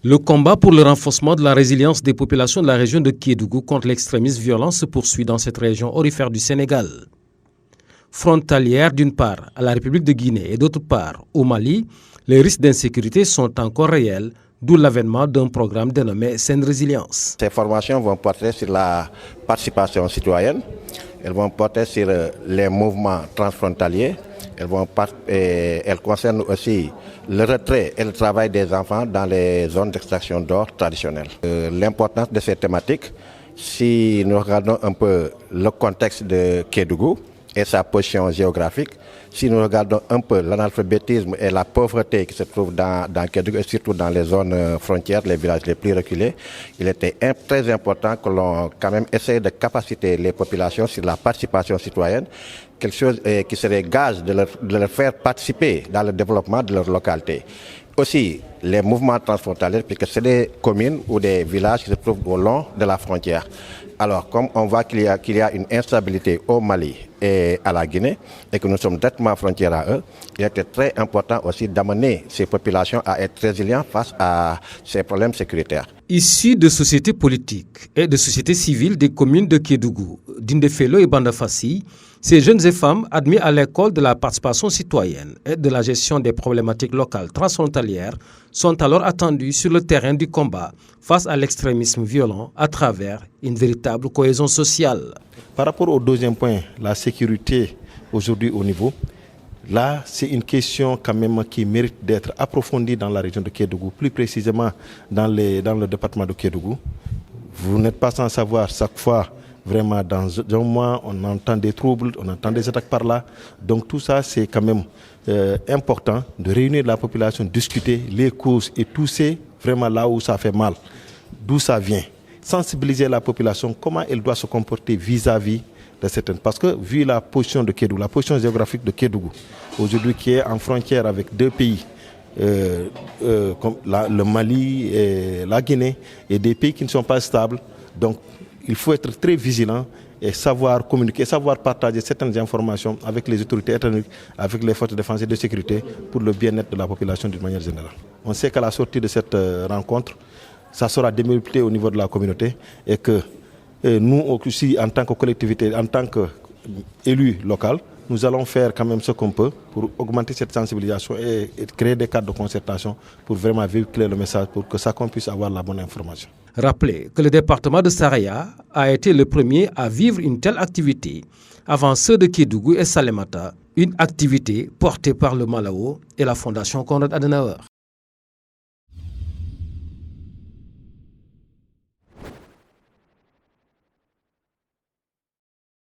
Le combat pour le renforcement de la résilience des populations de la région de Kédougou contre l'extrémisme violent se poursuit dans cette région aurifère du Sénégal. Frontalière d'une part à la République de Guinée et d'autre part au Mali, les risques d'insécurité sont encore réels, d'où l'avènement d'un programme dénommé Saine Résilience. Ces formations vont porter sur la participation citoyenne, elles vont porter sur les mouvements transfrontaliers, elles concernent aussi le retrait et le travail des enfants dans les zones d'extraction d'or traditionnelles. L'importance de ces thématiques, si nous regardons un peu le contexte de Kédougou et sa position géographique, si nous regardons un peu l'analphabétisme et la pauvreté qui se trouvent dans Kédougou et surtout dans les zones frontières, les villages les plus reculés, il était très important que l'on quand même essaye de capaciter les populations sur la participation citoyenne, quelque chose qui serait gage de leur faire participer dans le développement de leur localité. Aussi, les mouvements transfrontaliers, puisque c'est des communes ou des villages qui se trouvent au long de la frontière. Alors, comme on voit qu'il y a une instabilité au Mali et à la Guinée, et que nous sommes directement frontières à eux, il était très important aussi d'amener ces populations à être résilientes face à ces problèmes sécuritaires. Issus de sociétés politiques et de sociétés civiles des communes de Kédougou, d'Indefelo et Bandafassi, ces jeunes et femmes admis à l'école de la participation citoyenne et de la gestion des problématiques locales transfrontalières sont alors attendus sur le terrain du combat face à l'extrémisme violent à travers une véritable cohésion sociale. Par rapport au deuxième point, la sécurité aujourd'hui au niveau, là c'est une question quand même qui mérite d'être approfondie dans la région de Kédougou, plus précisément dans le département de Kédougou. Vous n'êtes pas sans savoir, chaque fois, vraiment dans un mois, on entend des troubles, on entend des attaques par là. Donc tout ça, c'est quand même important de réunir la population, discuter les causes et tousser vraiment là où ça fait mal, d'où ça vient. Sensibiliser la population, comment elle doit se comporter vis-à-vis de certaines. Parce que vu la position de Kédougou, la position géographique de Kédougou, aujourd'hui qui est en frontière avec deux pays, comme le Mali et la Guinée, et des pays qui ne sont pas stables, donc il faut être très vigilant et savoir communiquer, savoir partager certaines informations avec les autorités étatiques, avec les forces de défense et de sécurité pour le bien-être de la population d'une manière générale. On sait qu'à la sortie de cette rencontre, ça sera démultiplié au niveau de la communauté et que nous aussi, en tant que collectivité, en tant qu'élus locaux, nous allons faire quand même ce qu'on peut pour augmenter cette sensibilisation et créer des cadres de concertation pour vraiment véhiculer le message pour que chacun puisse avoir la bonne information. Rappelez que le département de Saraya a été le premier à vivre une telle activité avant ceux de Kédougou et Salémata, une activité portée par le Malao et la Fondation Konrad Adenauer.